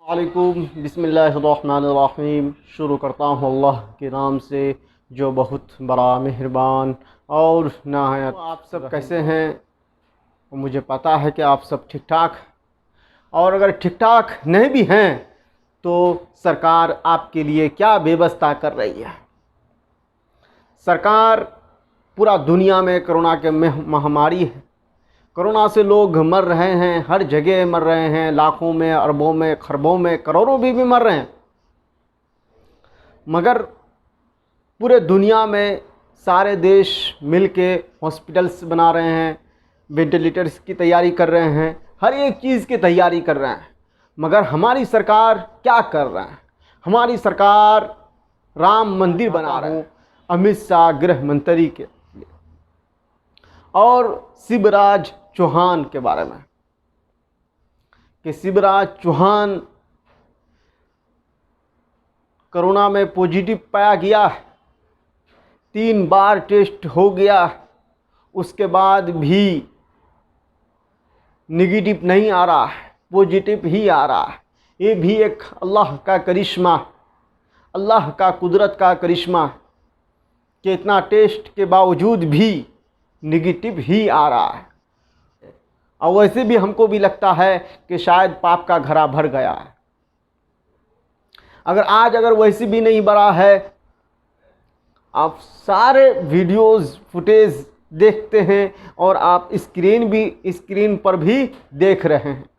वालेकुम बिस्मिल्लाहिर्रहमानिर्रहीम। शुरू करता हूँ अल्लाह के नाम से जो बहुत बड़ा मेहरबान और नहायत। आप सब कैसे हैं? मुझे पता है कि आप सब ठीक ठाक, और अगर ठीक ठाक नहीं भी हैं तो सरकार आपके लिए क्या व्यवस्था कर रही है। सरकार पूरा दुनिया में कोरोना के महामारी है। कोरोना से लोग मर रहे हैं, हर जगह मर रहे हैं, लाखों में, अरबों में, खरबों में, करोड़ों भी मर रहे हैं। मगर पूरे दुनिया में सारे देश मिलके हॉस्पिटल्स बना रहे हैं, वेंटिलेटर्स की तैयारी कर रहे हैं, हर एक चीज़ की तैयारी कर रहे हैं। मगर हमारी सरकार क्या कर रहा है? हमारी सरकार राम मंदिर बना रहे हैं अमित शाह गृह मंत्री के और शिवराज चौहान के बारे में, कि शिवराज चौहान कोरोना में पॉजिटिव पाया गया है, 3 बार टेस्ट हो गया, उसके बाद भी नेगेटिव नहीं आ रहा है, पॉजिटिव ही आ रहा है। ये भी एक अल्लाह का करिश्मा, अल्लाह का कुदरत का करिश्मा कि इतना टेस्ट के बावजूद भी नेगेटिव ही आ रहा है। और वैसे भी हमको भी लगता है कि शायद पाप का घड़ा भर गया है। अगर वैसे भी नहीं भरा है, आप सारे वीडियोस फुटेज देखते हैं और आप स्क्रीन पर भी देख रहे हैं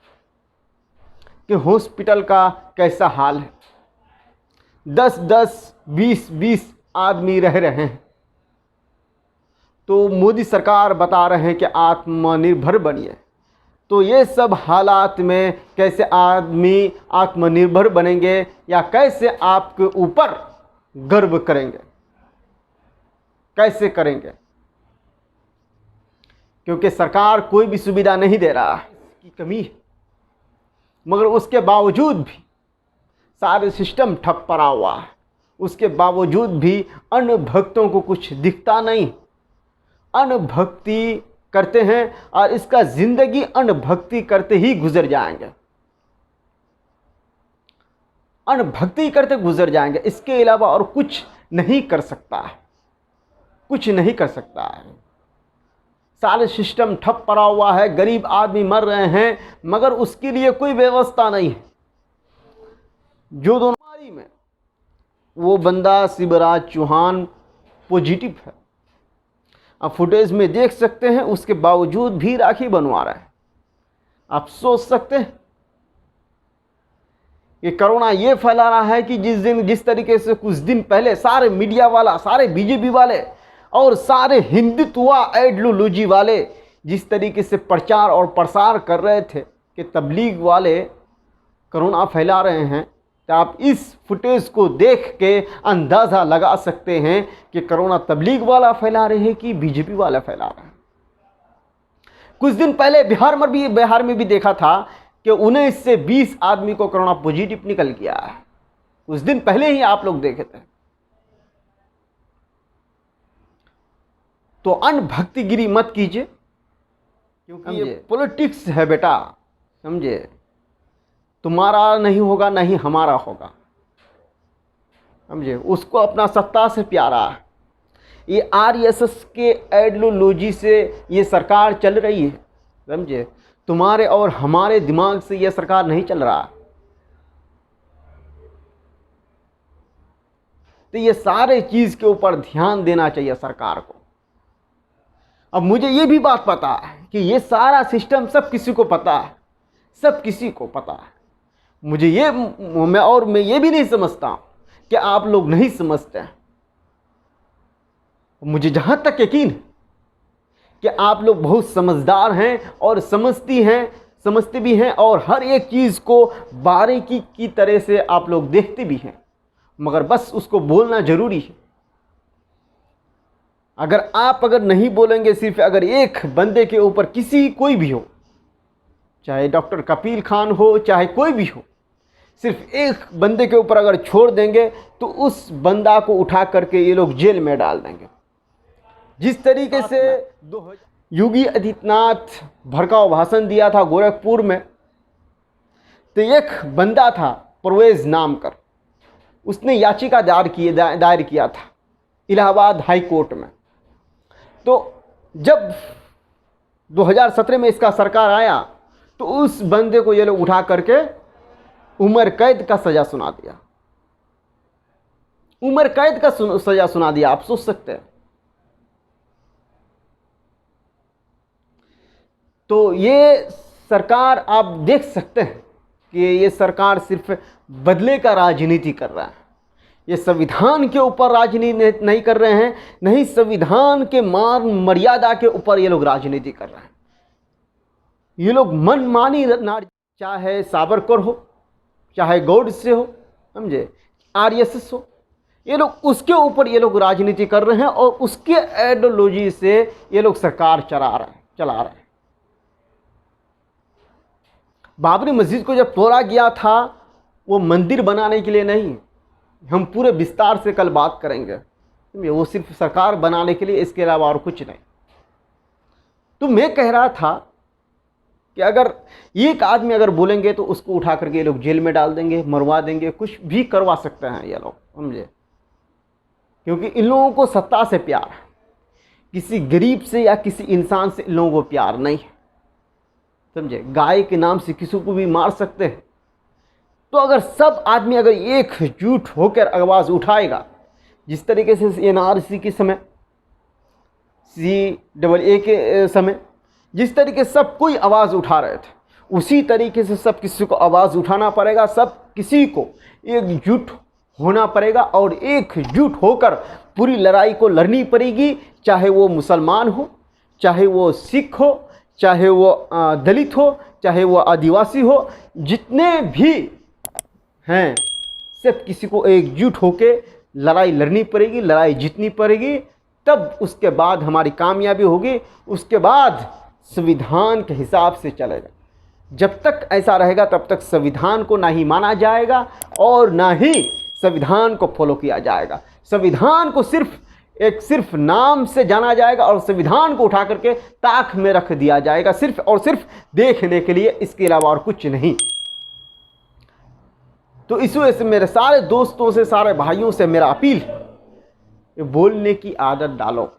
कि हॉस्पिटल का कैसा हाल है। 10-10, 20-20 आदमी रह रहे हैं। तो मोदी सरकार बता रहे हैं कि आत्मनिर्भर बनिए। तो ये सब हालात में कैसे आदमी आत्मनिर्भर बनेंगे या कैसे आपके ऊपर गर्व करेंगे, कैसे करेंगे? क्योंकि सरकार कोई भी सुविधा नहीं दे रहा है, इसकी कमी है। मगर उसके बावजूद भी सारे सिस्टम ठप पड़ा हुआ है। उसके बावजूद भी अन्य भक्तों को कुछ दिखता नहीं। अन्य भक्ति करते हैं और इसका जिंदगी अन्य भक्ति करते ही गुजर जाएंगे, अन्य भक्ति करते गुजर जाएंगे। इसके अलावा और कुछ नहीं कर सकता है, कुछ नहीं कर सकता है। सारे सिस्टम ठप पड़ा हुआ है, गरीब आदमी मर रहे हैं, मगर उसके लिए कोई व्यवस्था नहीं है। जो दोनों बीमारी में वो बंदा शिवराज चौहान पॉजिटिव है। आप फुटेज में देख सकते हैं, उसके बावजूद भी राखी बनवा रहा है। आप सोच सकते हैं कि कोरोना ये फैला रहा है कि जिस तरीके से कुछ दिन पहले सारे मीडिया वाला, सारे बीजेपी वाले और सारे हिंदुत्व आइडियोलॉजी वाले जिस तरीके से प्रचार और प्रसार कर रहे थे कि तबलीग वाले कोरोना फैला रहे हैं, तो आप इस फुटेज को देख के अंदाज़ा लगा सकते हैं कि कोरोना तबलीग वाला फैला रहे हैं कि बीजेपी वाला फैला रहे हैं। कुछ दिन पहले बिहार में भी देखा था कि 19 से 20 आदमी को कोरोना पॉजिटिव निकल गया है। कुछ दिन पहले ही आप लोग देखे थे। तो अनभक्तिगिरी मत कीजिए, क्योंकि ये पॉलिटिक्स है बेटा, समझे? तुम्हारा नहीं होगा, नहीं हमारा होगा, समझे? उसको अपना सत्ता से प्यारा है। ये आरएसएस के आइडियोलॉजी से ये सरकार चल रही है, समझे? तुम्हारे और हमारे दिमाग से ये सरकार नहीं चल रहा। तो ये सारे चीज़ के ऊपर ध्यान देना चाहिए सरकार को। अब मुझे ये भी बात पता है कि ये सारा सिस्टम सब किसी को पता है, सब किसी को पता है। मैं ये भी नहीं समझता कि आप लोग नहीं समझते हैं। मुझे जहाँ तक यकीन है कि आप लोग बहुत समझदार हैं और समझते भी हैं और हर एक चीज़ को बारीकी की तरह से आप लोग देखते भी हैं, मगर बस उसको बोलना ज़रूरी है। अगर नहीं बोलेंगे, सिर्फ अगर एक बंदे के ऊपर कोई भी हो, चाहे डॉक्टर कपिल खान हो, चाहे कोई भी हो, सिर्फ एक बंदे के ऊपर अगर छोड़ देंगे तो उस बंदा को उठा करके ये लोग जेल में डाल देंगे। जिस तरीके से योगी आदित्यनाथ भड़काऊ भाषण दिया था गोरखपुर में, तो एक बंदा था परवेज़ नाम कर, उसने याचिका दायर किया था इलाहाबाद हाई कोर्ट में। तो जब 2017 में इसका सरकार आया तो उस बंदे को ये लोग उठा करके उम्र कैद का सज़ा सुना दिया। उम्र कैद का सज़ा सुना दिया, आप सोच सकते हैं। तो ये सरकार आप देख सकते हैं कि ये सरकार सिर्फ बदले का राजनीति कर रहा है। ये संविधान के ऊपर राजनीति नहीं कर रहे हैं, नहीं संविधान के मान मर्यादा के ऊपर ये लोग राजनीति कर रहे हैं। ये लोग मनमानी चाहे सावरकर हो, चाहे गॉडसे हो, समझे, आरएसएस हो, ये लोग उसके ऊपर ये लोग राजनीति कर रहे हैं और उसके आइडियोलॉजी से ये लोग सरकार चला रहे हैं। बाबरी मस्जिद को जब तोड़ा गया था वो मंदिर बनाने के लिए नहीं, हम पूरे विस्तार से कल बात करेंगे, वो सिर्फ सरकार बनाने के लिए, इसके अलावा और कुछ नहीं। तो मैं कह रहा था कि अगर एक आदमी अगर बोलेंगे तो उसको उठा करके ये लोग जेल में डाल देंगे, मरवा देंगे, कुछ भी करवा सकते हैं ये लोग, समझे, क्योंकि इन लोगों को सत्ता से प्यार है, किसी गरीब से या किसी इंसान से इन लोगों को प्यार नहीं है, समझे। गाय के नाम से किसी को भी मार सकते हैं। तो अगर सब आदमी अगर एकजुट होकर आवाज़ उठाएगा, जिस तरीके से एनआरसी के समय, CAA के समय जिस तरीके से सब कोई आवाज़ उठा रहे थे, उसी तरीके से सब किसी को आवाज़ उठाना पड़ेगा, सब किसी को एकजुट होना पड़ेगा और एकजुट होकर पूरी लड़ाई को लड़नी पड़ेगी। चाहे वो मुसलमान हो, चाहे वो सिख हो, चाहे वो दलित हो, चाहे वो आदिवासी हो, जितने भी हैं सब किसी को एकजुट होके लड़ाई लड़नी पड़ेगी, लड़ाई जीतनी पड़ेगी, तब उसके बाद हमारी कामयाबी होगी। उसके बाद संविधान के हिसाब से चलेगा। जब तक ऐसा रहेगा तब तक संविधान को ना ही माना जाएगा और ना ही संविधान को फॉलो किया जाएगा। संविधान को सिर्फ नाम से जाना जाएगा और संविधान को उठा करके ताक में रख दिया जाएगा, सिर्फ और सिर्फ देखने के लिए, इसके अलावा और कुछ नहीं। तो इस वजह से मेरे सारे दोस्तों से, सारे भाइयों से मेरा अपील है, बोलने की आदत डालो।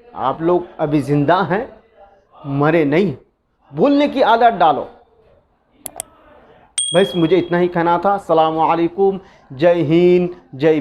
आप लोग अभी जिंदा हैं, मरे नहीं, बोलने की आदत डालो। बस मुझे इतना ही कहना था। अस्सलामु अलैकुम, जय हिंद, जय